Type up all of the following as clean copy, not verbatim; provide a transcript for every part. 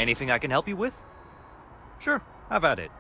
Anything I can help you with? Sure, have at it.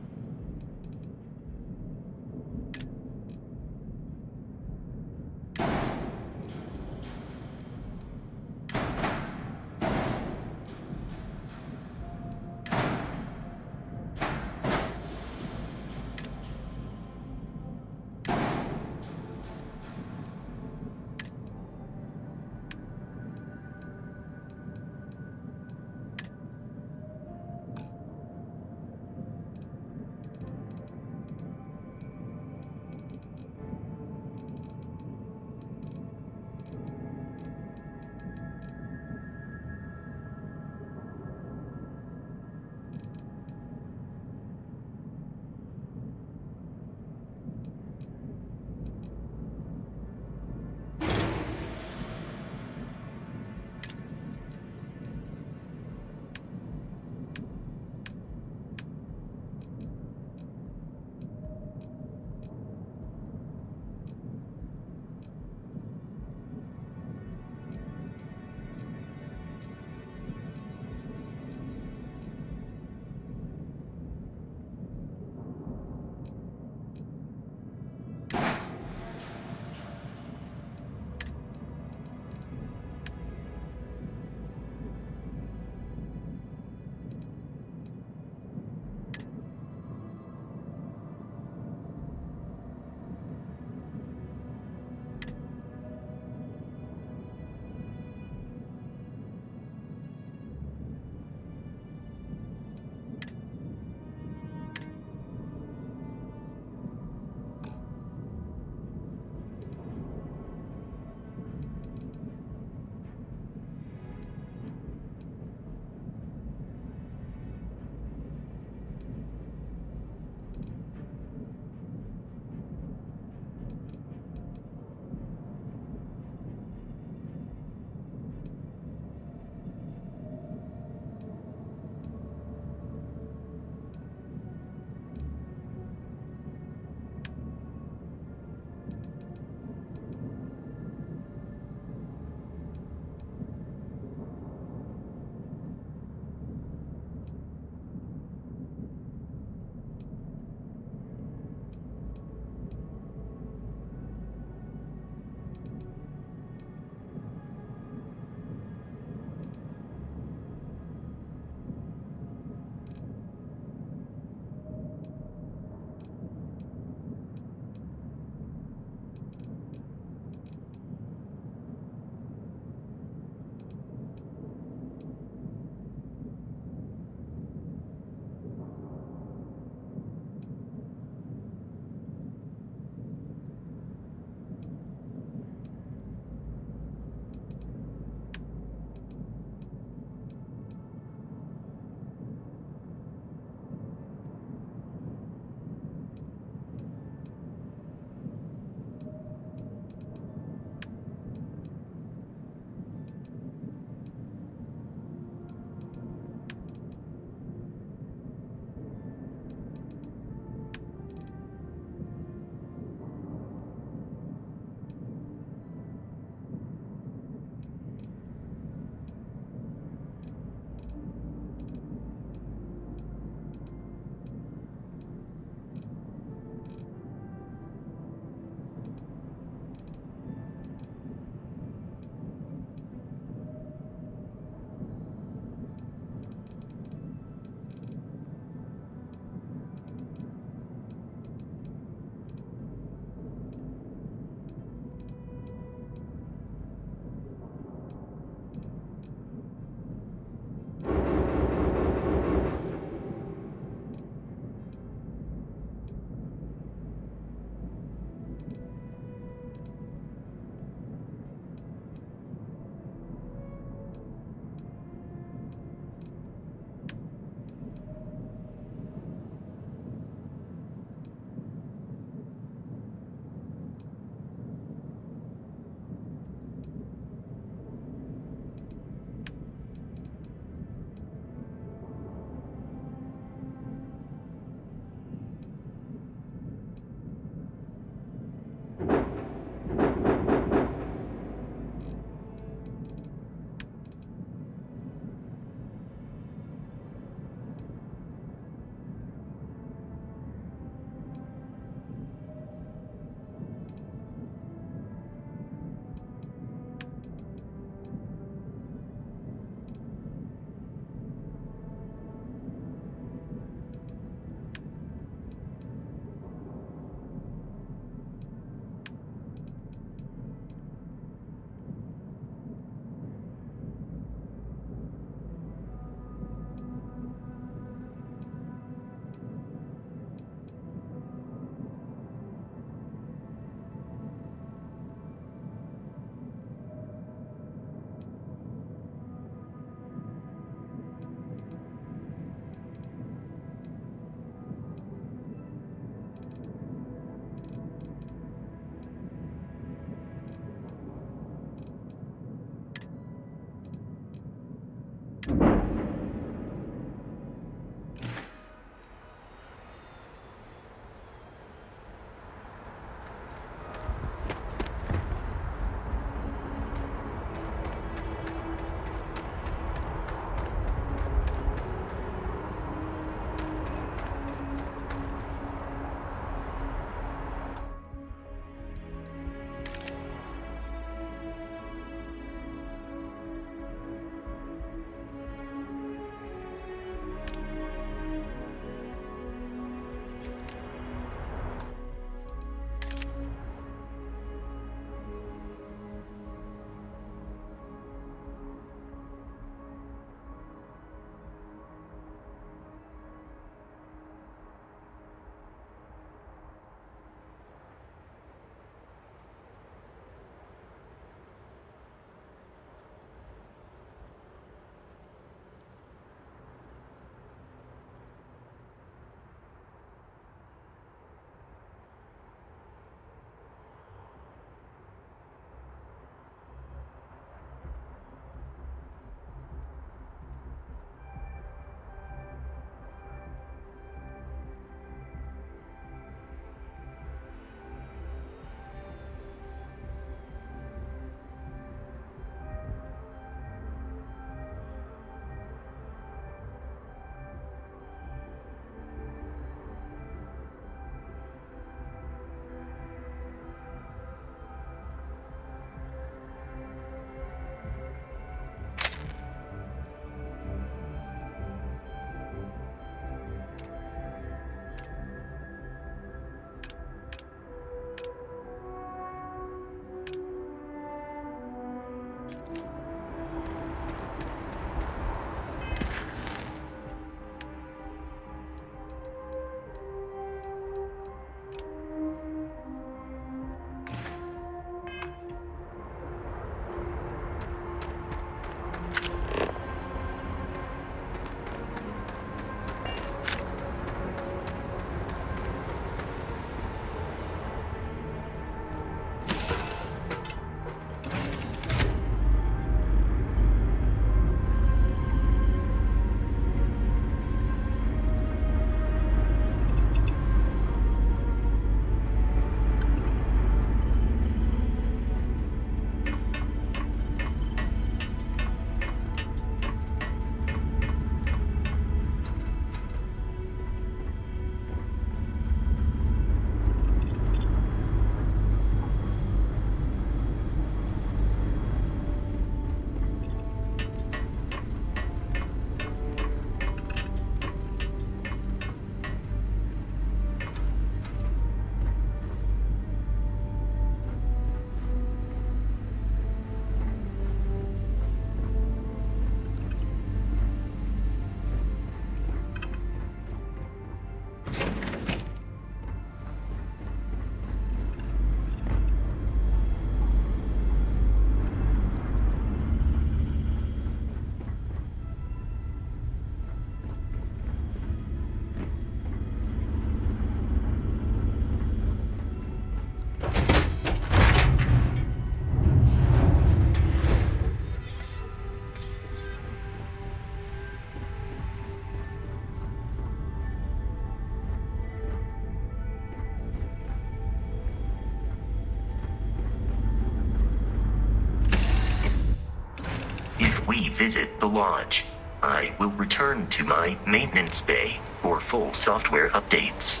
we visit the lodge, I will return to my maintenance bay for full software updates.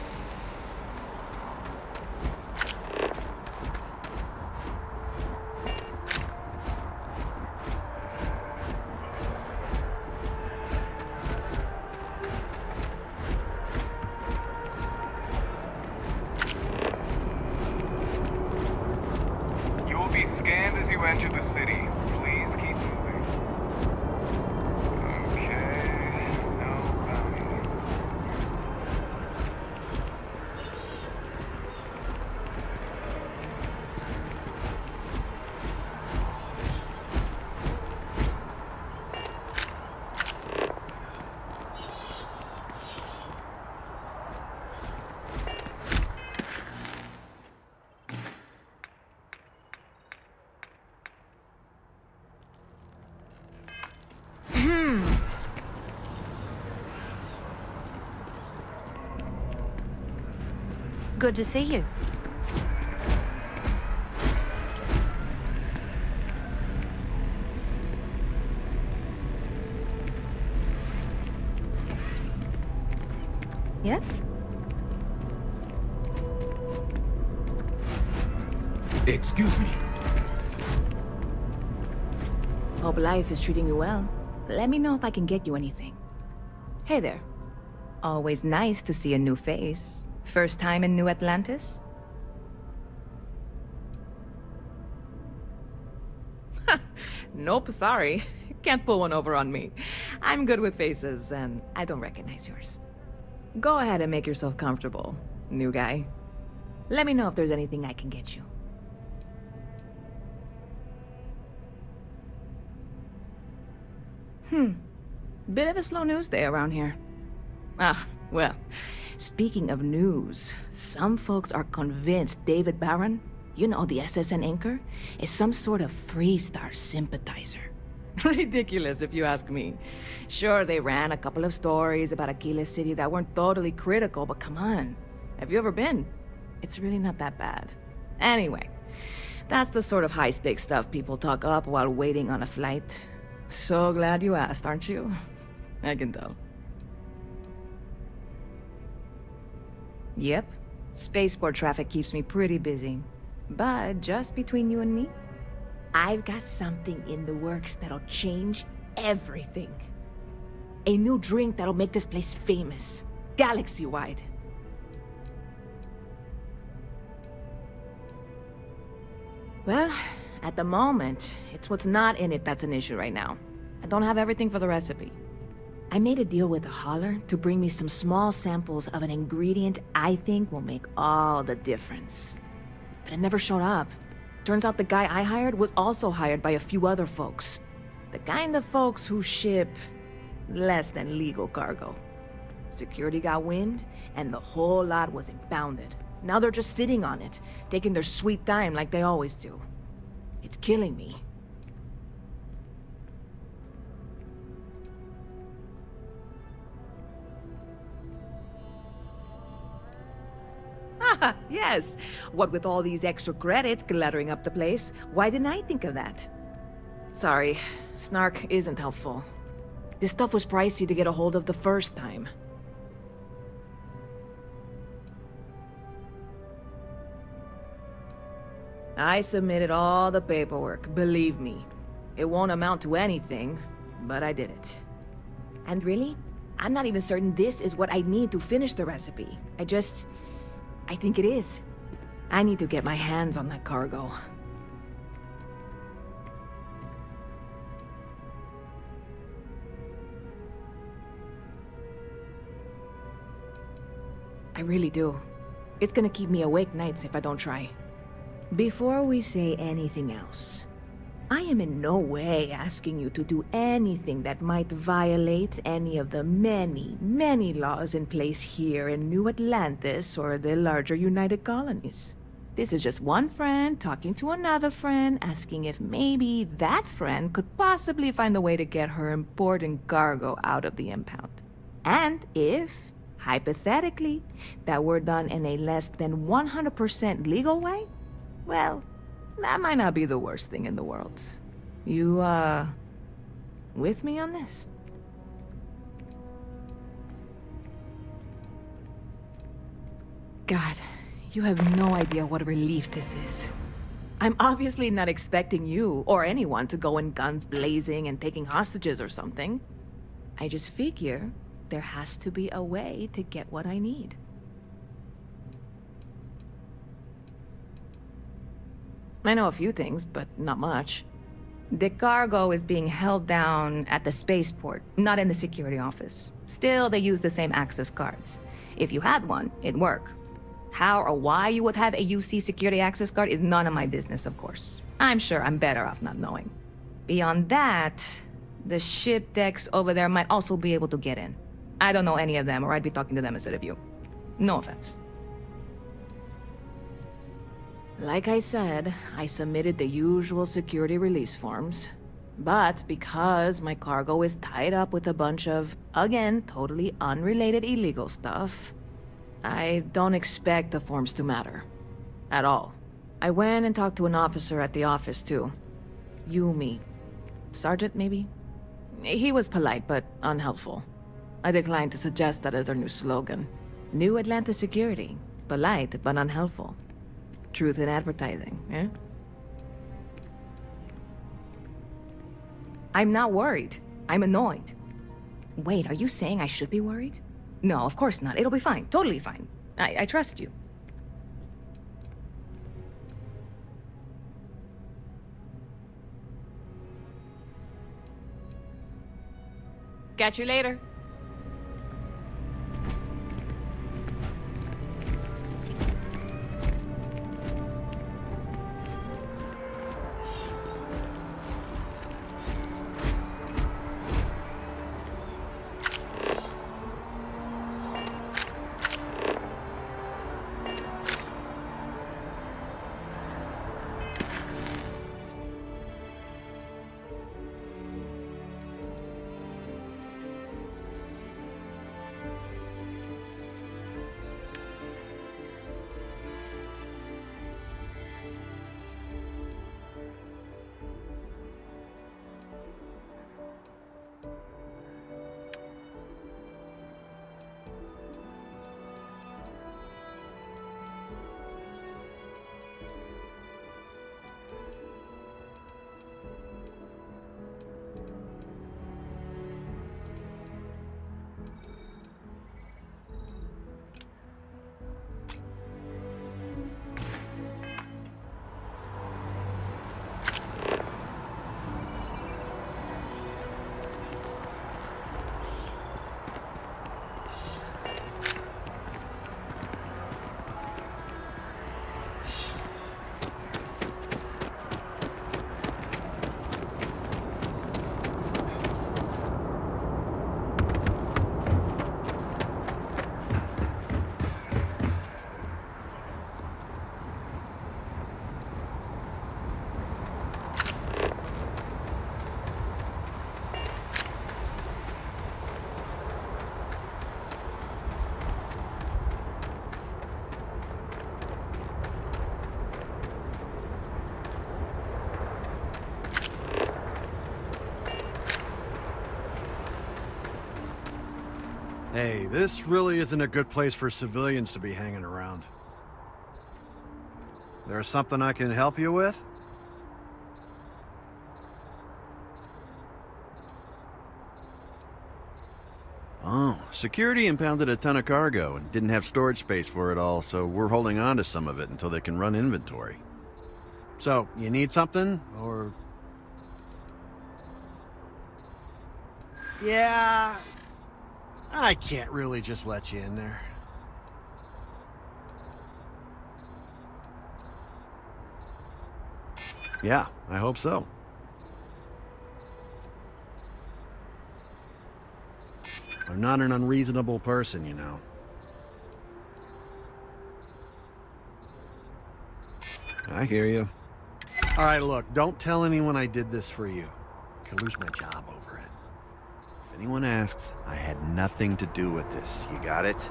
You will be scanned as you enter the city. Please keep moving. Okay, no bounty. Good to see you. Yes? Excuse me. Hope life is treating you well. Let me know if I can get you anything. Hey there. Always nice to see a new face. First time in New Atlantis? Nope, sorry. Can't pull one over on me. I'm good with faces, and I don't recognize yours. Go ahead and make yourself comfortable, new guy. Let me know if there's anything I can get you. Bit of a slow news day around here. Ah, well, speaking of news, some folks are convinced David Barron, you know, the SSN anchor, is some sort of Freestar sympathizer. Ridiculous, if you ask me. Sure, they ran a couple of stories about Aquila City that weren't totally critical, but come on. Have you ever been? It's really not that bad. Anyway, that's the sort of high-stakes stuff people talk up while waiting on a flight. So glad you asked, aren't you? I can tell. Yep. Spaceport traffic keeps me pretty busy. But just between you and me, I've got something in the works that'll change everything. A new drink that'll make this place famous, galaxy-wide. Well, at the moment, it's what's not in it that's an issue right now. I don't have everything for the recipe. I made a deal with the hauler to bring me some small samples of an ingredient I think will make all the difference. But it never showed up. Turns out the guy I hired was also hired by a few other folks. The kind of folks who ship less than legal cargo. Security got wind, and the whole lot was impounded. Now they're just sitting on it, taking their sweet time like they always do. It's killing me. Haha, yes. What with all these extra credits cluttering up the place, why didn't I think of that? Sorry, snark isn't helpful. This stuff was pricey to get a hold of the first time. I submitted all the paperwork, believe me. It won't amount to anything, but I did it. And really, I'm not even certain this is what I need to finish the recipe. I think it is. I need to get my hands on that cargo. I really do. It's gonna keep me awake nights if I don't try. Before we say anything else, I am in no way asking you to do anything that might violate any of the many, many laws in place here in New Atlantis or the larger United Colonies. This is just one friend talking to another friend, asking if maybe that friend could possibly find a way to get her important cargo out of the impound. And if, hypothetically, that were done in a less than 100% legal way, well, that might not be the worst thing in the world. You with me on this? God, you have no idea what a relief this is. I'm obviously not expecting you or anyone to go in guns blazing and taking hostages or something. I just figure there has to be a way to get what I need. I know a few things, but not much. The cargo is being held down at the spaceport, not in the security office. Still, they use the same access cards. If you had one, it'd work. How or why you would have a UC security access card is none of my business, of course. I'm sure I'm better off not knowing. Beyond that, the ship decks over there might also be able to get in. I don't know any of them, or I'd be talking to them instead of you. No offense. Like I said, I submitted the usual security release forms. But because my cargo is tied up with a bunch of, again, totally unrelated illegal stuff, I don't expect the forms to matter. At all. I went and talked to an officer at the office, too. Yumi. Sergeant, maybe? He was polite, but unhelpful. I declined to suggest that as their new slogan. New Atlantis security. Polite, but unhelpful. Truth in advertising, eh? I'm not worried. I'm annoyed. Wait, are you saying I should be worried? No, of course not. It'll be fine. Totally fine. I trust you. Catch you later. Hey, this really isn't a good place for civilians to be hanging around. There's something I can help you with? Oh, security impounded a ton of cargo and didn't have storage space for it all, so we're holding on to some of it until they can run inventory. So, you need something, or...? Yeah... I can't really just let you in there. Yeah, I hope so. I'm not an unreasonable person, you know. I hear you. All right, look, don't tell anyone I did this for you. I could lose my job over it. If anyone asks, I had nothing to do with this. You got it?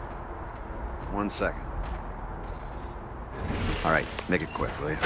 1 second. All right, make it quick, will you?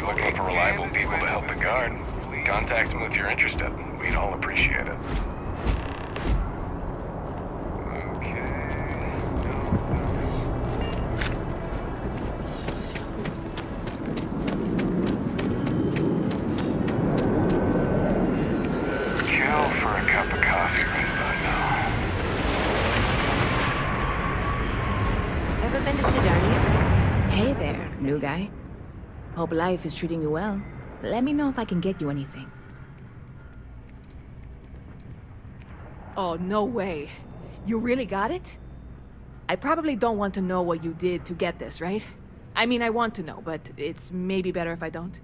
Looking for reliable people to help the guard. Contact them if you're interested. We'd all appreciate it. Kill for a cup of coffee right about now. Ever been to Sidonia? Hey there, new guy. Hope life is treating you well. Let me know if I can get you anything. Oh, no way. You really got it? I probably don't want to know what you did to get this, right? I mean, I want to know, but it's maybe better if I don't.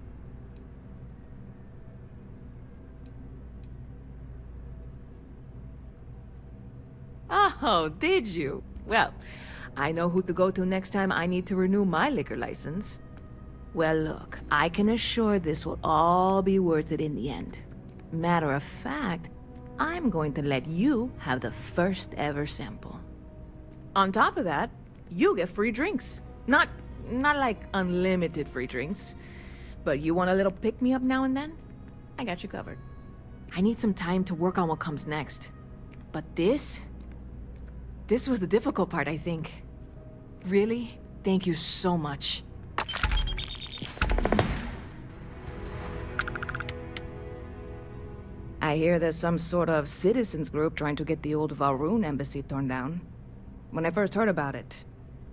Oh, did you? Well, I know who to go to next time I need to renew my liquor license. Well, look, I can assure this will all be worth it in the end. Matter of fact, I'm going to let you have the first ever sample. On top of that, you get free drinks. Not like unlimited free drinks, but you want a little pick-me-up now and then? I got you covered. I need some time to work on what comes next. But this was the difficult part, I think. Really, thank you so much. I hear there's some sort of citizens group trying to get the old Valroon embassy torn down. When I first heard about it,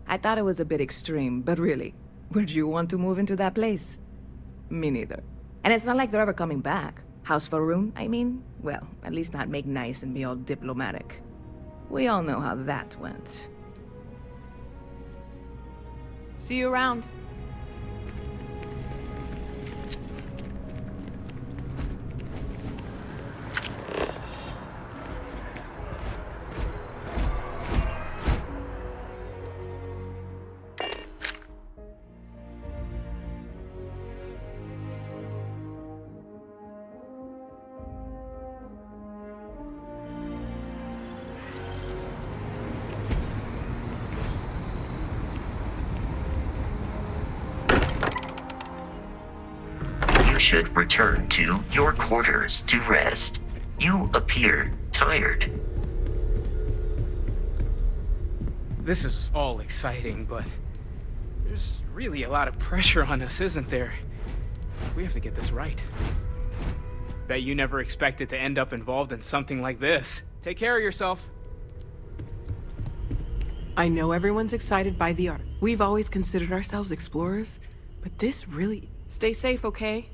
I thought it was a bit extreme, but really, would you want to move into that place? Me neither. And it's not like they're ever coming back. House Valroon, I mean? Well, at least not make nice and be all diplomatic. We all know how that went. See you around. You should return to your quarters to rest. You appear tired. This is all exciting, but there's really a lot of pressure on us, isn't there? We have to get this right. Bet you never expected to end up involved in something like this. Take care of yourself. I know everyone's excited by the art. We've always considered ourselves explorers, but this really... Stay safe, okay?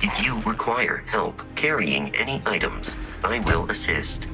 If you require help carrying any items, I will assist.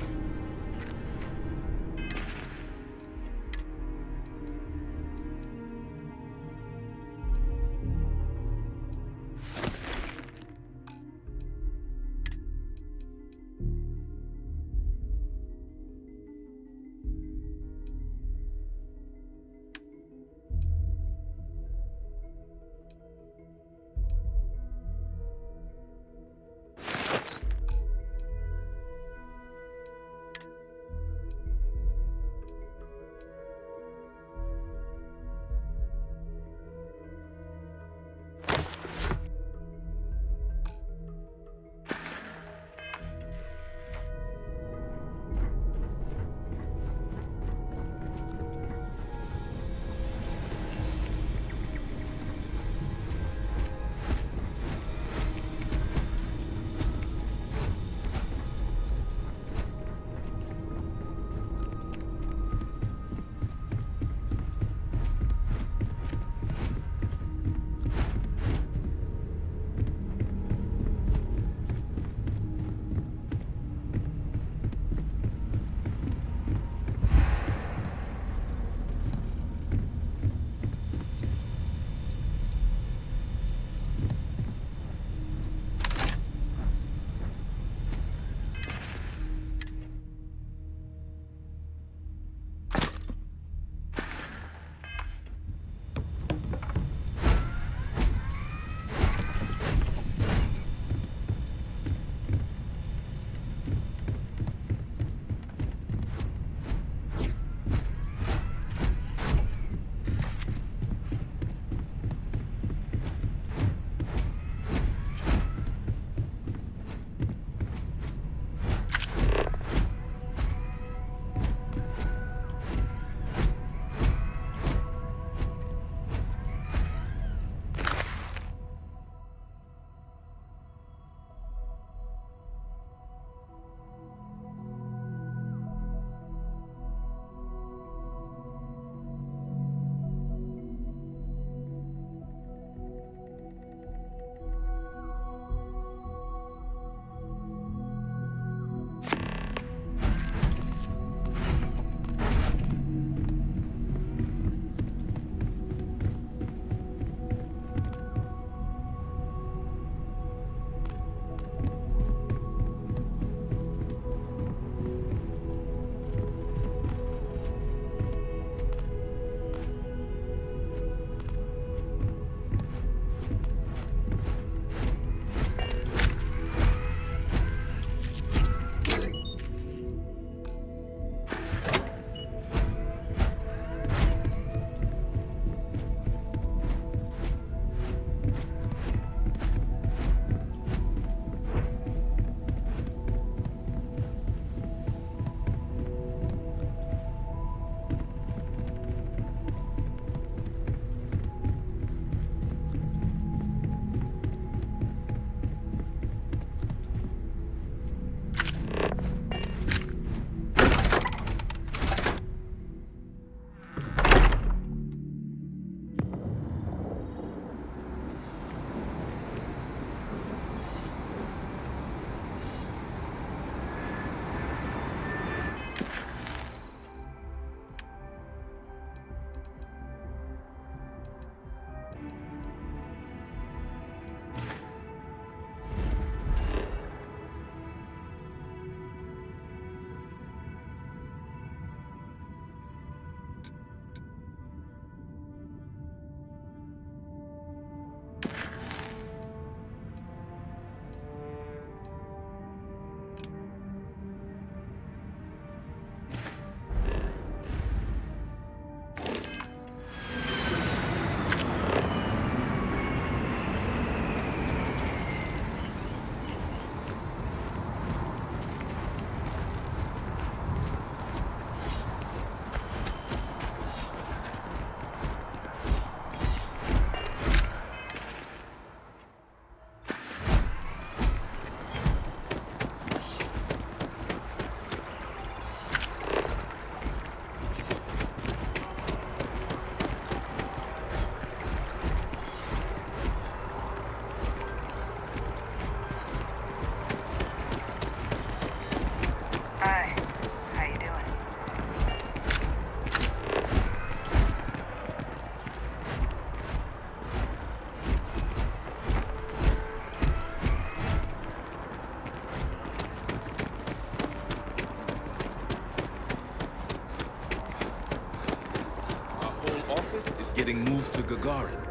Gagarin.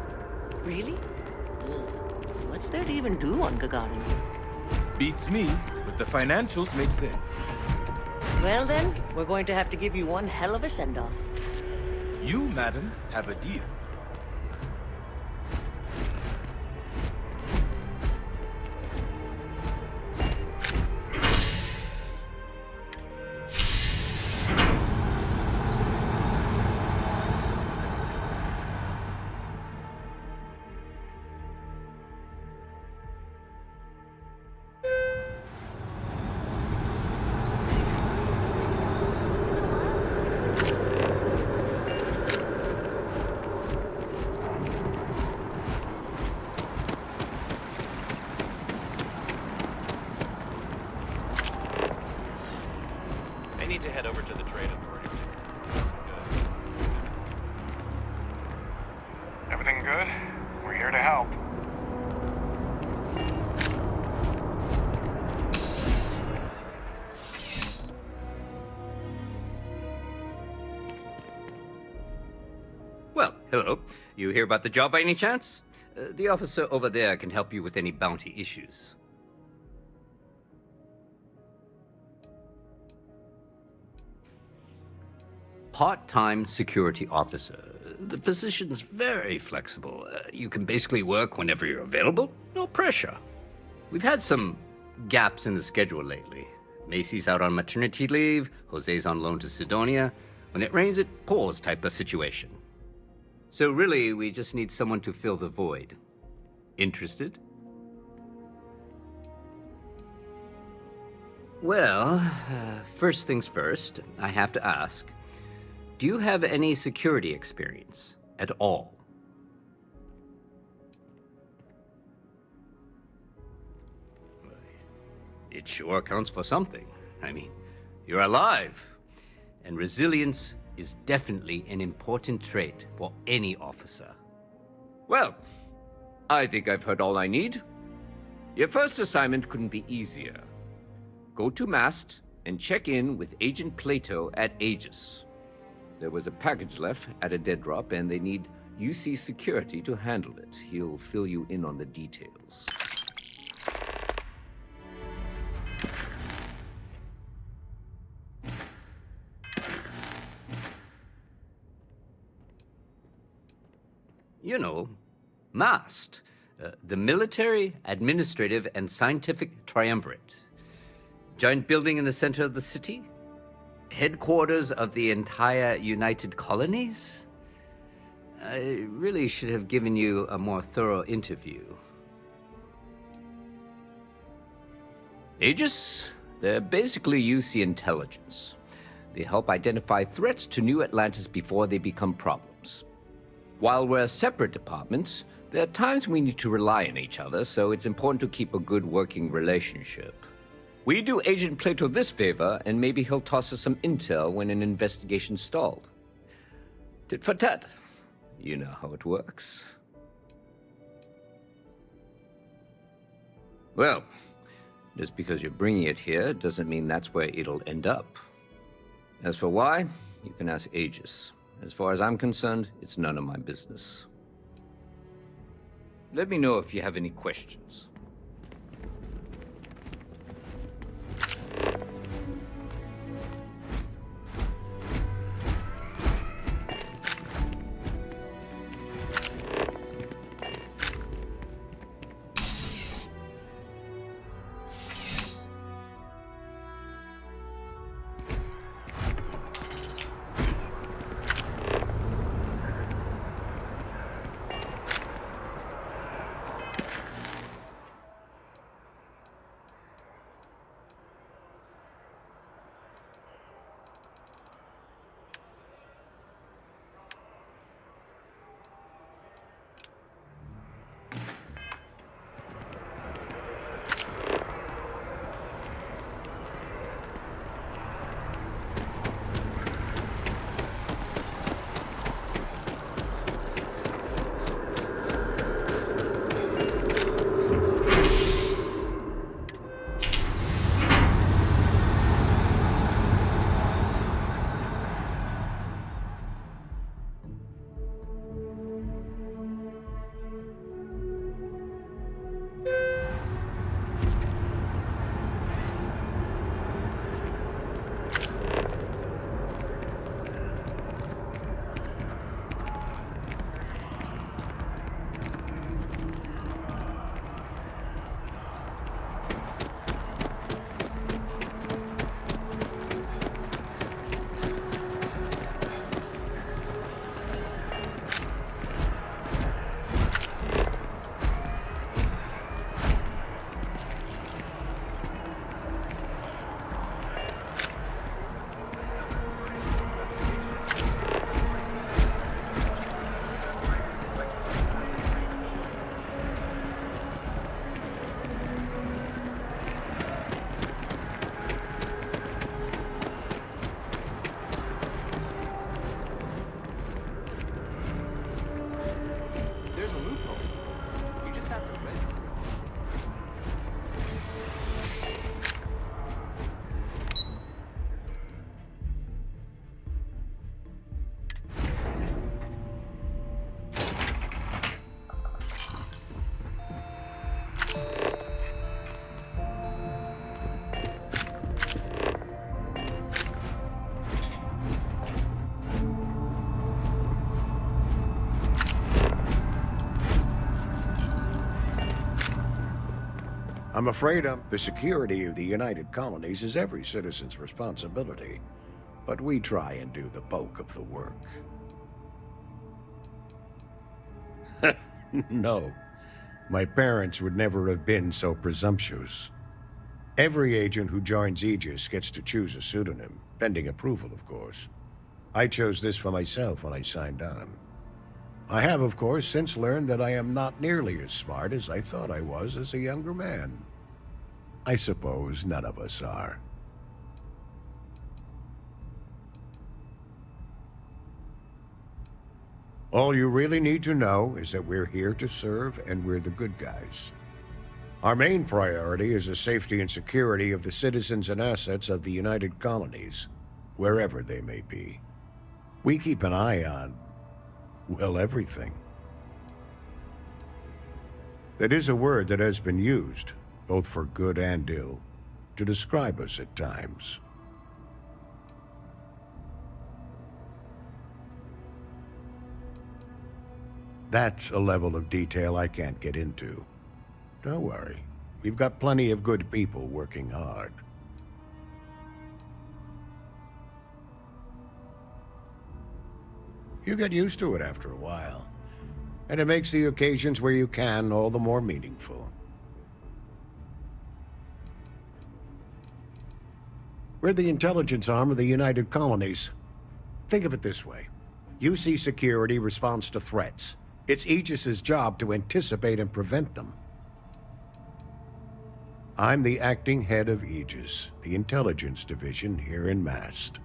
Really? What's there to even do on Gagarin? Beats me, but the financials make sense. Well then, we're going to have to give you one hell of a send-off. You, madam, have a deal. I need to head over to the trade authority. Everything good? We're here to help. Well, hello. You hear about the job by any chance? The officer over there can help you with any bounty issues. Part-time security officer. The position's very flexible. You can basically work whenever you're available. No pressure. We've had some gaps in the schedule lately. Macy's out on maternity leave, Jose's on loan to Sidonia. When it rains, it pours type of situation. So really, we just need someone to fill the void. Interested? Well, first things first, I have to ask, do you have any security experience at all? It sure counts for something. I mean, you're alive. And resilience is definitely an important trait for any officer. Well, I think I've heard all I need. Your first assignment couldn't be easier. Go to Mast and check in with Agent Plato at Aegis. There was a package left at a dead drop, and they need UC security to handle it. He'll fill you in on the details. You know, MAST, the Military, Administrative, and Scientific Triumvirate. Giant building in the center of the city? Headquarters of the entire United Colonies? I really should have given you a more thorough interview. Aegis? They're basically UC intelligence. They help identify threats to New Atlantis before they become problems. While we're separate departments, there are times we need to rely on each other, so it's important to keep a good working relationship. We do Agent Plato this favor, and maybe he'll toss us some intel when an investigation stalled. Tit for tat. You know how it works. Well, just because you're bringing it here doesn't mean that's where it'll end up. As for why, you can ask Aegis. As far as I'm concerned, it's none of my business. Let me know if you have any questions. I'm afraid the security of the United Colonies is every citizen's responsibility, but we try and do the bulk of the work. No, my parents would never have been so presumptuous. Every agent who joins Aegis gets to choose a pseudonym, pending approval, of course. I chose this for myself when I signed on. I have, of course, since learned that I am not nearly as smart as I thought I was as a younger man. I suppose none of us are. All you really need to know is that we're here to serve and we're the good guys. Our main priority is the safety and security of the citizens and assets of the United Colonies, wherever they may be. We keep an eye on, well, everything. That is a word that has been used, both for good and ill, to describe us at times. That's a level of detail I can't get into. Don't worry, we've got plenty of good people working hard. You get used to it after a while, and it makes the occasions where you can all the more meaningful. We're the intelligence arm of the United Colonies. Think of it this way. UC Security responds to threats. It's Aegis's job to anticipate and prevent them. I'm the acting head of Aegis, the intelligence division here in Mast.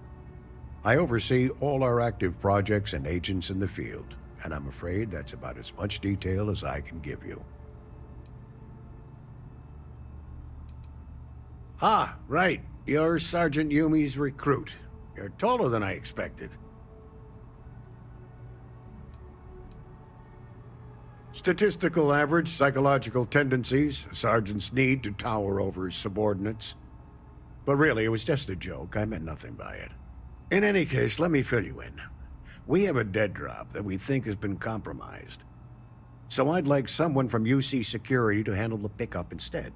I oversee all our active projects and agents in the field, and I'm afraid that's about as much detail as I can give you. Ah, right. You're Sergeant Yumi's recruit. You're taller than I expected. Statistical average, psychological tendencies, a sergeant's need to tower over his subordinates. But really, it was just a joke. I meant nothing by it. In any case, let me fill you in. We have a dead drop that we think has been compromised. So I'd like someone from UC Security to handle the pickup instead.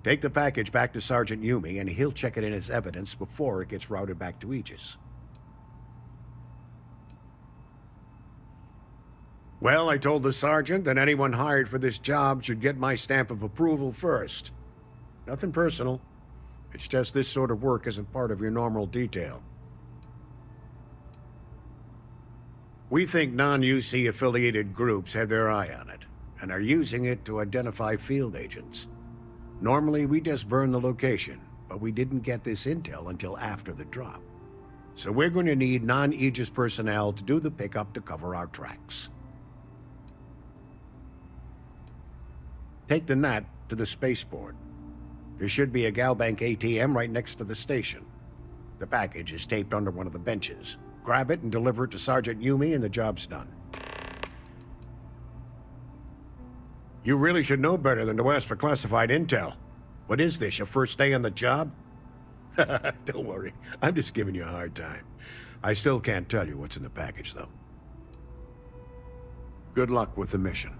Take the package back to Sergeant Yumi, and he'll check it in as evidence before it gets routed back to Aegis. Well, I told the sergeant that anyone hired for this job should get my stamp of approval first. Nothing personal. It's just this sort of work isn't part of your normal detail. We think non-UC affiliated groups have their eye on it, and are using it to identify field agents. Normally, we just burn the location, but we didn't get this intel until after the drop. So we're going to need non-Aegis personnel to do the pickup to cover our tracks. Take the NAT to the spaceport. There should be a Galbank ATM right next to the station. The package is taped under one of the benches. Grab it and deliver it to Sergeant Yumi and the job's done. You really should know better than to ask for classified intel. What is this, your first day on the job? Don't worry, I'm just giving you a hard time. I still can't tell you what's in the package, though. Good luck with the mission.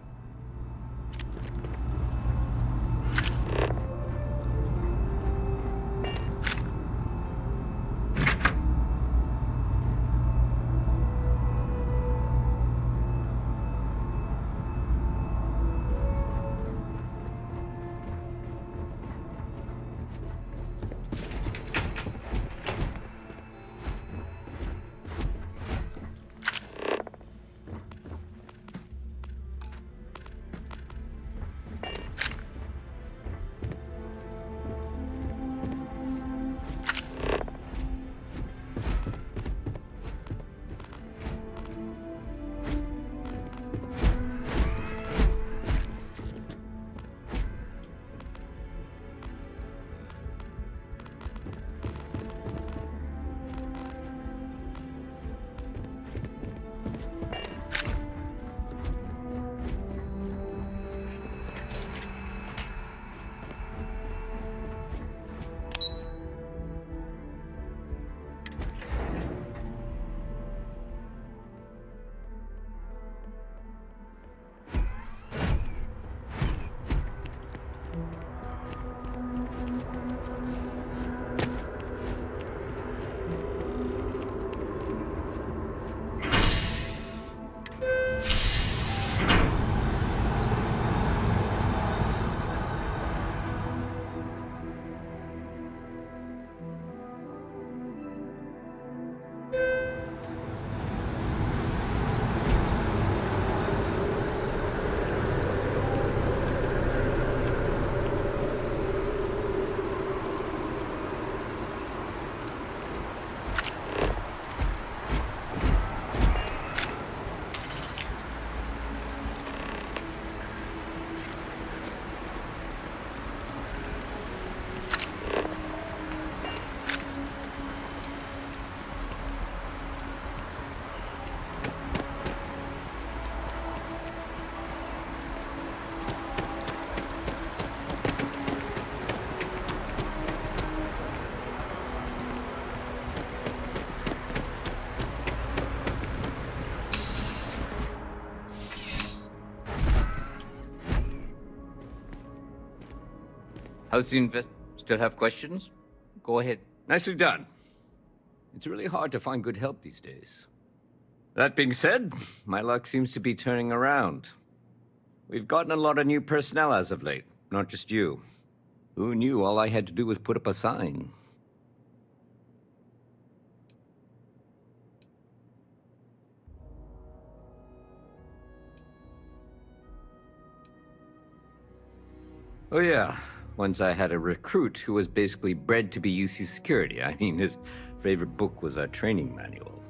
How's the Still have questions? Go ahead. Nicely done. It's really hard to find good help these days. That being said, my luck seems to be turning around. We've gotten a lot of new personnel as of late, not just you. Who knew all I had to do was put up a sign? Oh yeah, once I had a recruit who was basically bred to be UC security. I mean, his favorite book was our training manual.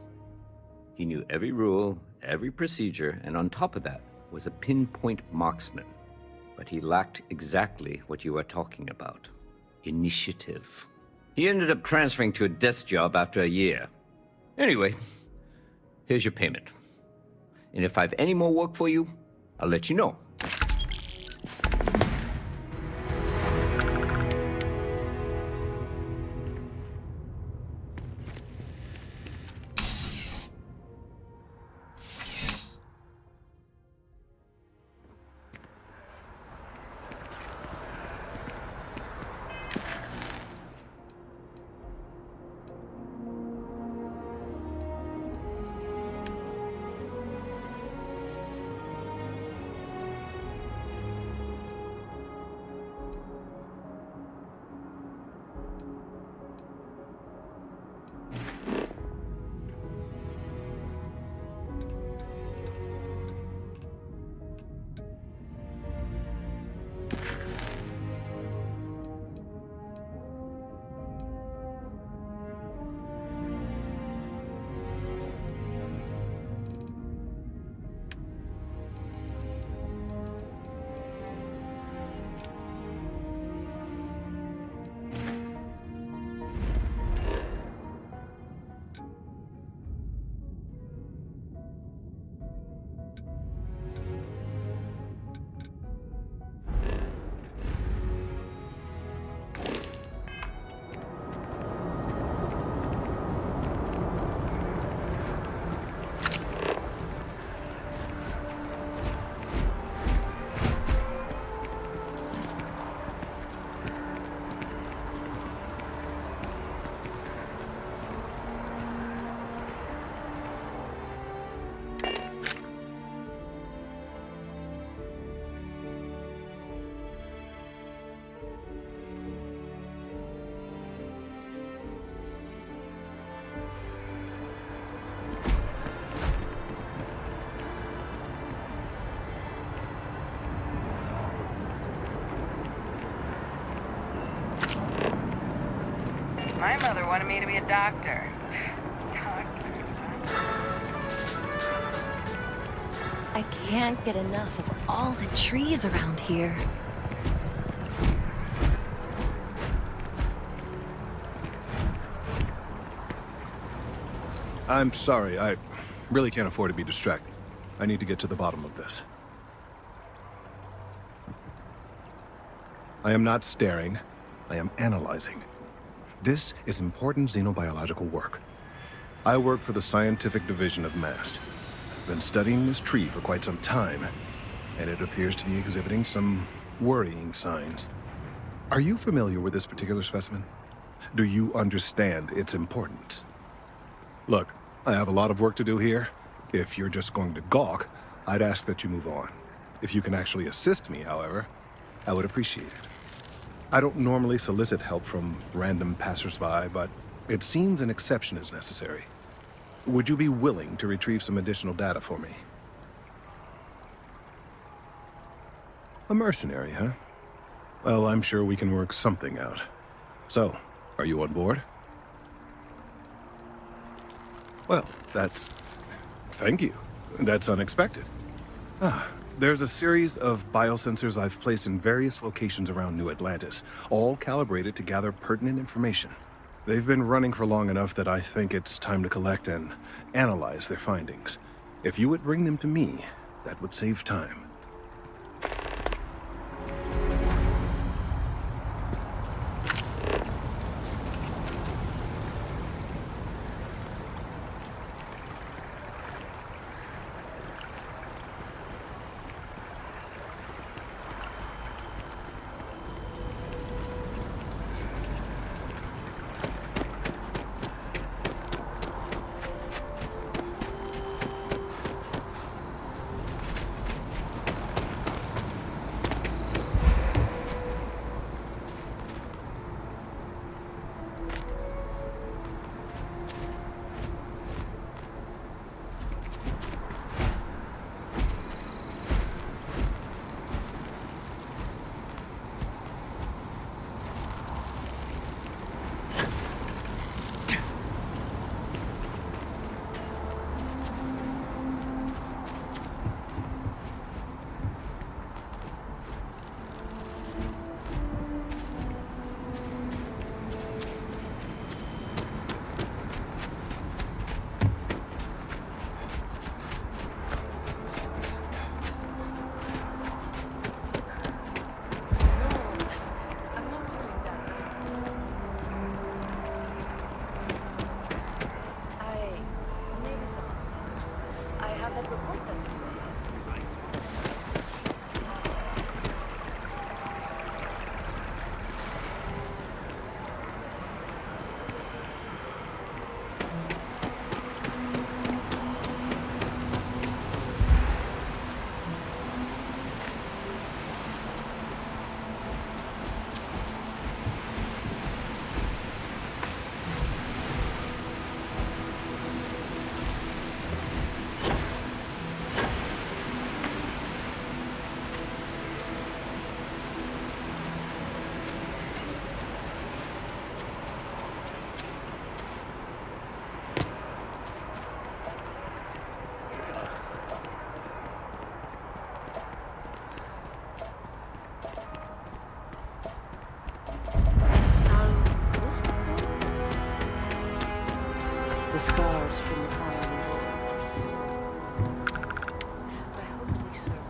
He knew every rule, every procedure, and on top of that was a pinpoint marksman. But he lacked exactly what you are talking about. Initiative. He ended up transferring to a desk job after a year. Anyway, here's your payment. And if I have any more work for you, I'll let you know. My mother wanted me to be a doctor. I can't get enough of all the trees around here. I'm sorry, I really can't afford to be distracted. I need to get to the bottom of this. I am not staring, I am analyzing. This is important xenobiological work. I work for the scientific division of MAST. I've been studying this tree for quite some time, and it appears to be exhibiting some worrying signs. Are you familiar with this particular specimen? Do you understand its importance? Look, I have a lot of work to do here. If you're just going to gawk, I'd ask that you move on. If you can actually assist me, however, I would appreciate it. I don't normally solicit help from random passersby, but it seems an exception is necessary. Would you be willing to retrieve some additional data for me? A mercenary, huh? Well, I'm sure we can work something out. So, are you on board? Well, thank you. That's unexpected. There's a series of biosensors I've placed in various locations around New Atlantis, all calibrated to gather pertinent information. They've been running for long enough that I think it's time to collect and analyze their findings. If you would bring them to me, that would save time. eggs from the farm first. I hope they serve.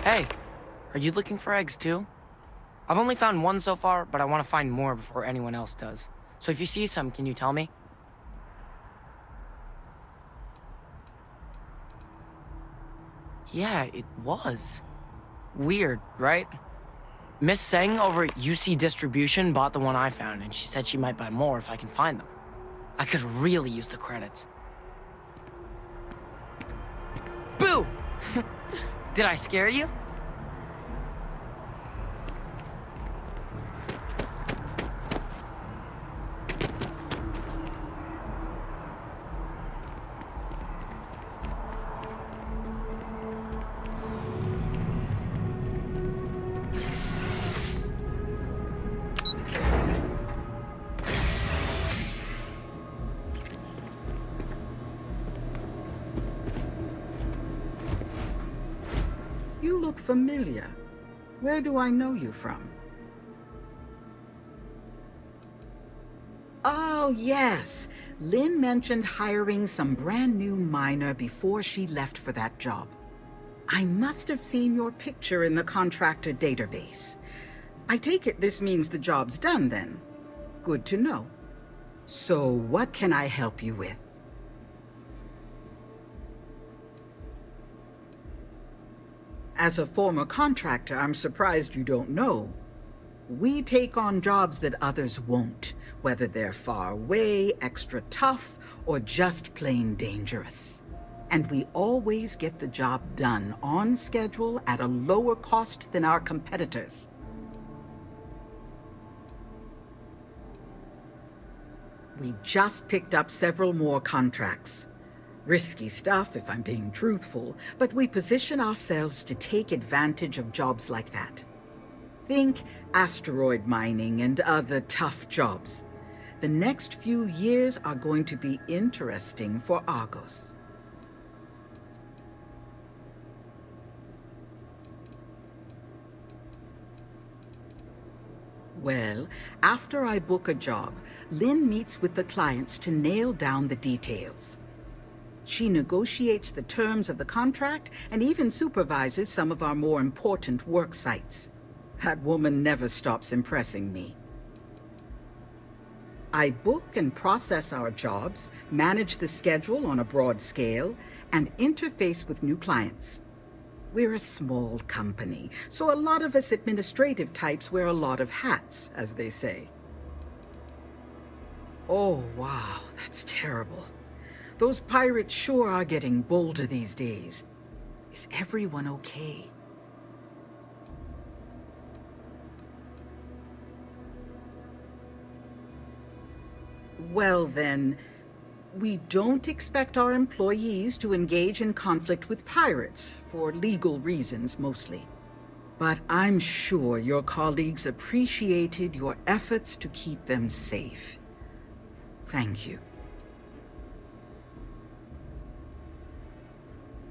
Hey, are you looking for eggs too? I've only found one so far, but I want to find more before anyone else does. So if you see some, can you tell me? Yeah, it was. Weird, right? Miss Seng over at UC Distribution bought the one I found, and she said she might buy more if I can find them. I could really use the credits. Boo! Did I scare you? You look familiar. Where do I know you from? Oh, yes. Lynn mentioned hiring some brand new miner before she left for that job. I must have seen your picture in the contractor database. I take it this means the job's done then. Good to know. So what can I help you with? As a former contractor, I'm surprised you don't know. We take on jobs that others won't, whether they're far away, extra tough, or just plain dangerous. And we always get the job done on schedule at a lower cost than our competitors. We just picked up several more contracts. Risky stuff, if I'm being truthful, but we position ourselves to take advantage of jobs like that. Think asteroid mining and other tough jobs. The next few years are going to be interesting for Argos. Well, after I book a job, Lynn meets with the clients to nail down the details. She negotiates the terms of the contract and even supervises some of our more important work sites. That woman never stops impressing me. I book and process our jobs, manage the schedule on a broad scale, and interface with new clients. We're a small company, so a lot of us administrative types wear a lot of hats, as they say. Oh, wow, that's terrible. Those pirates sure are getting bolder these days. Is everyone okay? Well then, we don't expect our employees to engage in conflict with pirates, for legal reasons mostly. But I'm sure your colleagues appreciated your efforts to keep them safe. Thank you.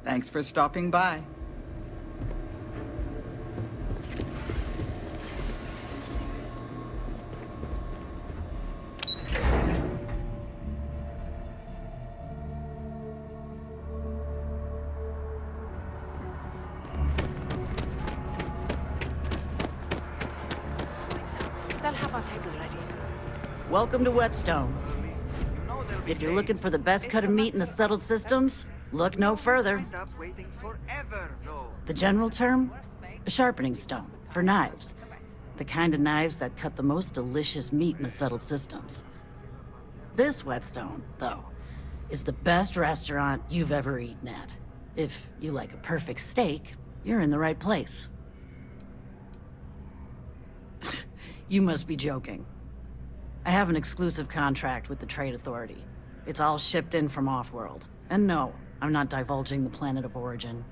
Thanks for stopping by. They'll have our table ready soon. Welcome to Whetstone. If you're looking for the best cut of meat in the settled systems, look no further. The general term? A sharpening stone, for knives. The kind of knives that cut the most delicious meat in the settled systems. This whetstone, though, is the best restaurant you've ever eaten at. If you like a perfect steak, you're in the right place. You must be joking. I have an exclusive contract with the Trade Authority. It's all shipped in from off-world. And no, I'm not divulging the planet of origin.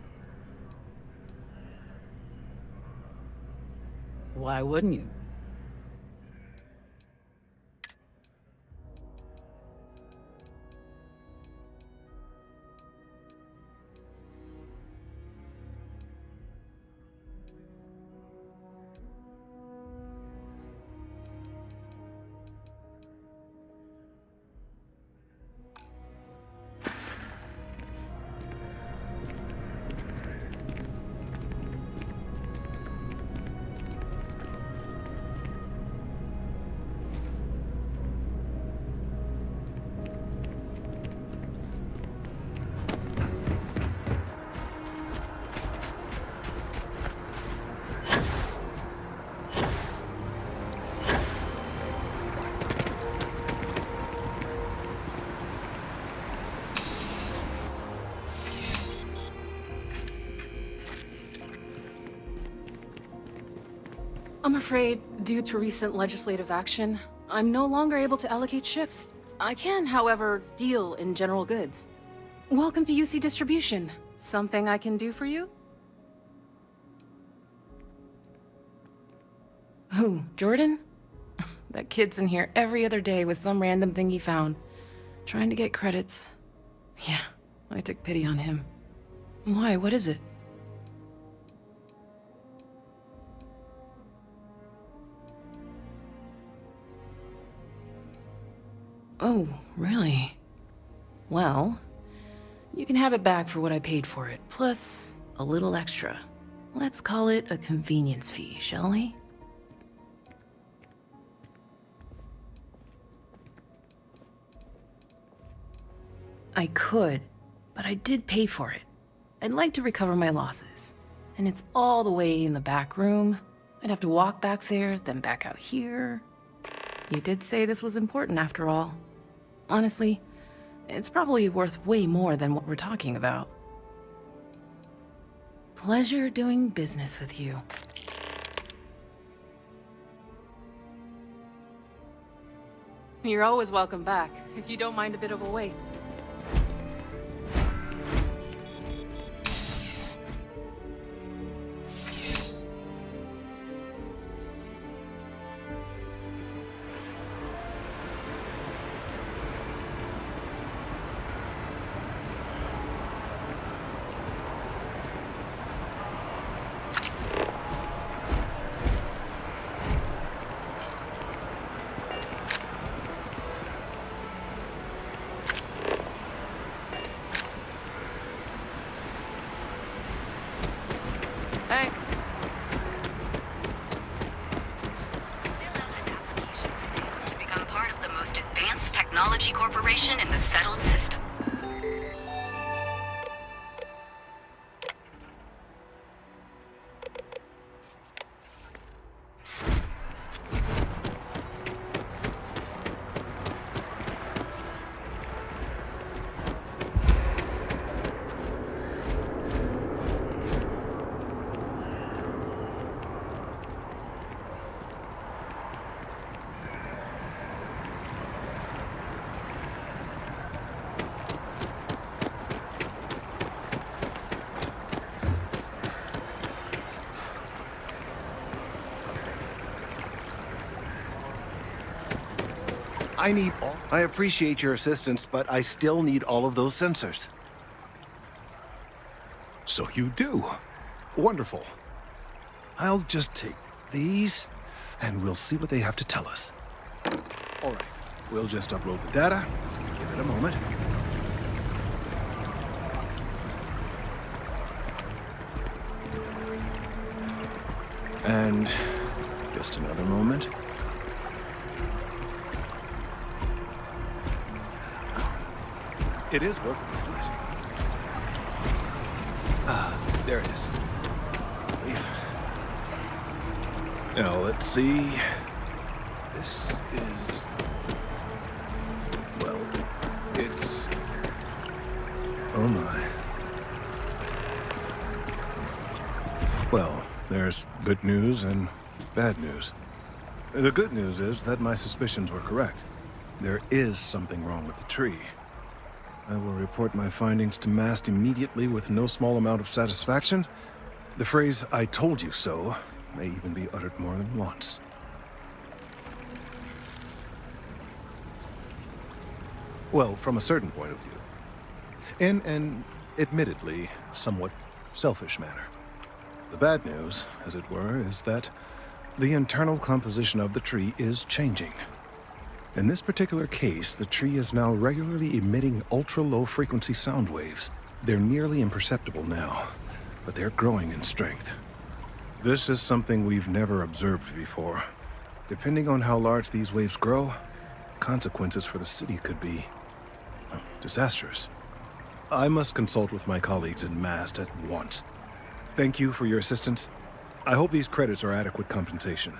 Why wouldn't you? I'm afraid, due to recent legislative action, I'm no longer able to allocate ships. I can, however, deal in general goods. Welcome to UC Distribution. Something I can do for you? Who, Jordan? That kid's in here every other day with some random thing he found. Trying to get credits. Yeah, I took pity on him. Why, what is it? Oh, really? Well, you can have it back for what I paid for it, plus a little extra. Let's call it a convenience fee, shall we? I could, but I did pay for it. I'd like to recover my losses. And it's all the way in the back room. I'd have to walk back there, then back out here. You did say this was important after all. Honestly, it's probably worth way more than what we're talking about. Pleasure doing business with you. You're always welcome back, if you don't mind a bit of a wait. Corporation in the settled system. I appreciate your assistance, but I still need all of those sensors. So you do. Wonderful. I'll just take these, and we'll see what they have to tell us. All right, we'll just upload the data. Give it a moment. And just another moment. It is working, isn't it? Ah, there it is. Now, let's see. This is... well, it's... oh my. Well, there's good news and bad news. The good news is that my suspicions were correct. There is something wrong with the tree. I will report my findings to Mast immediately with no small amount of satisfaction. The phrase, "I told you so," may even be uttered more than once. Well, from a certain point of view. In an, admittedly, somewhat selfish manner. The bad news, as it were, is that the internal composition of the tree is changing. In this particular case, the tree is now regularly emitting ultra-low frequency sound waves. They're nearly imperceptible now, but they're growing in strength. This is something we've never observed before. Depending on how large these waves grow, consequences for the city could be disastrous. I must consult with my colleagues in Mast at once. Thank you for your assistance. I hope these credits are adequate compensation.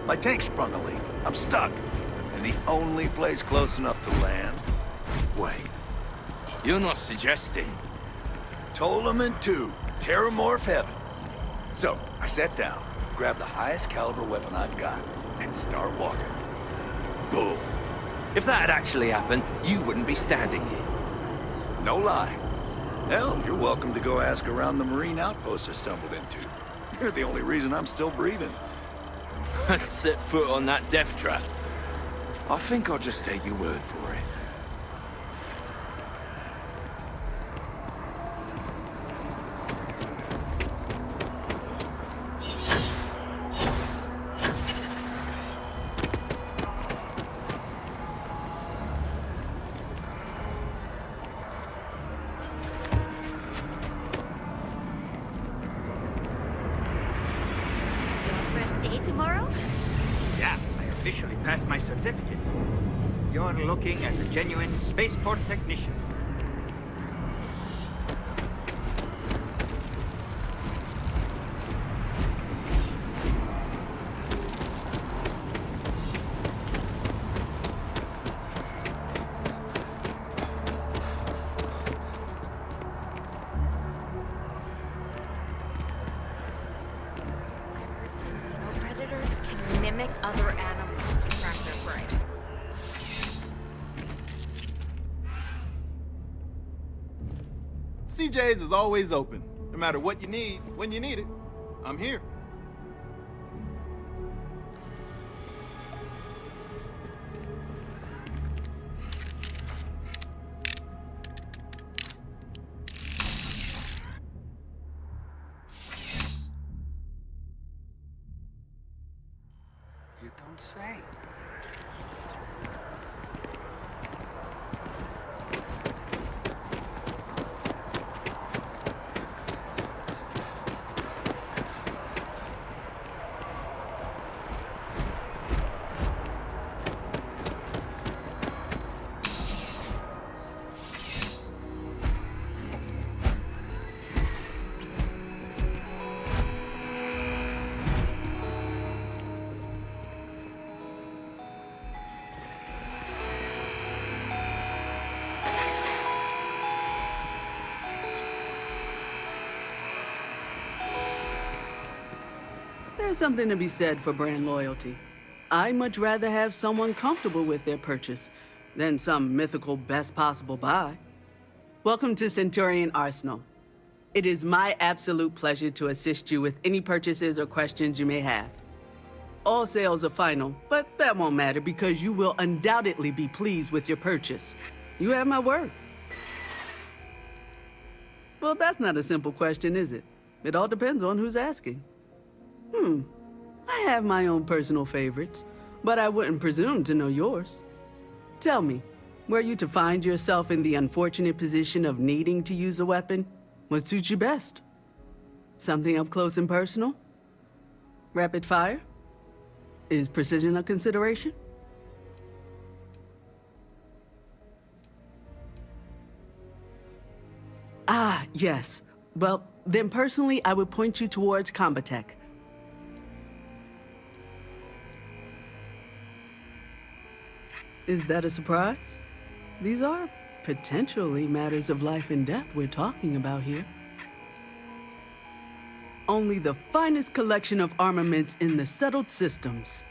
My tank sprung a leak. I'm stuck. And the only place close enough to land? Wait. You're not suggesting... Ptolemy 2, Terramorph Heaven. So, I sat down, grabbed the highest caliber weapon I've got, and start walking. Boom. If that had actually happened, you wouldn't be standing here. No lie. Hell, you're welcome to go ask around the Marine outpost I stumbled into. You're the only reason I'm still breathing. Set foot on that death trap. I think I'll just take your word for it. Tomorrow? Yeah, I officially passed my certificate. You're looking at a genuine spaceport technician. Mimic other animals to track their prey. CJ's is always open. No matter what you need, when you need it, I'm here. You don't say. There's something to be said for brand loyalty. I'd much rather have someone comfortable with their purchase than some mythical best possible buy. Welcome to Centurion Arsenal. It is my absolute pleasure to assist you with any purchases or questions you may have. All sales are final, but that won't matter because you will undoubtedly be pleased with your purchase. You have my word. Well, that's not a simple question, is it? It all depends on who's asking. I have my own personal favorites. but I wouldn't presume to know yours. Tell me, were you to find yourself in the unfortunate position of needing to use a weapon, what suits you best? Something up close and personal? Rapid fire? Is precision a consideration? Ah, yes. Well, then personally, I would point you towards Combatech. Is that a surprise? These are potentially matters of life and death we're talking about here. Only the finest collection of armaments in the settled systems.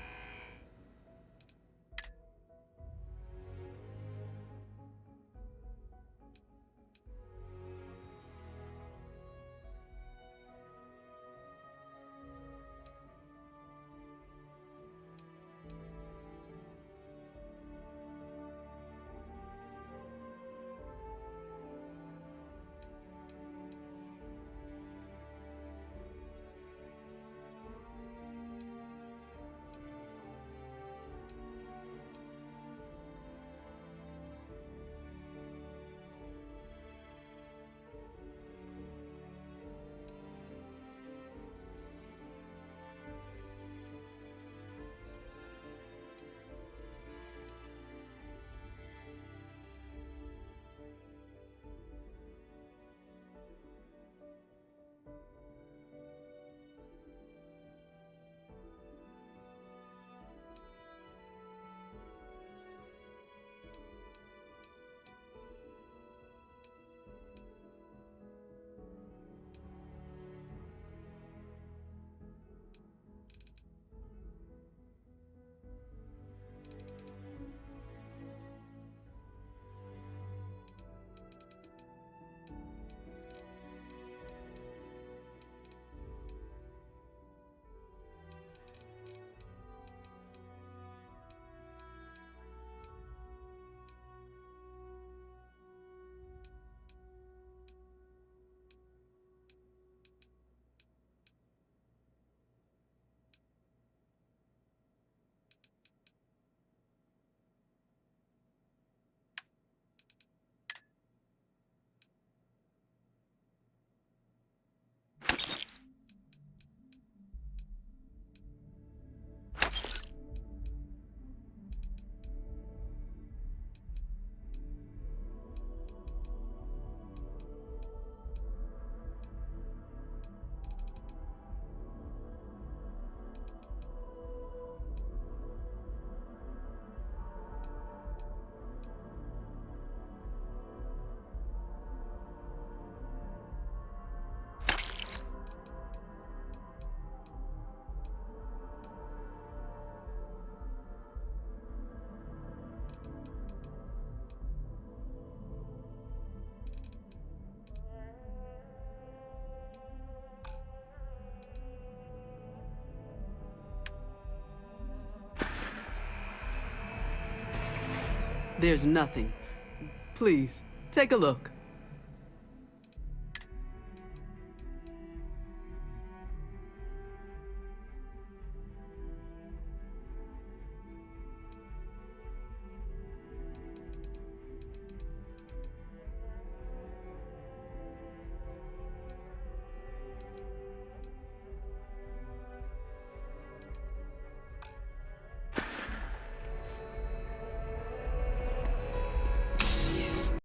There's nothing. Please, take a look.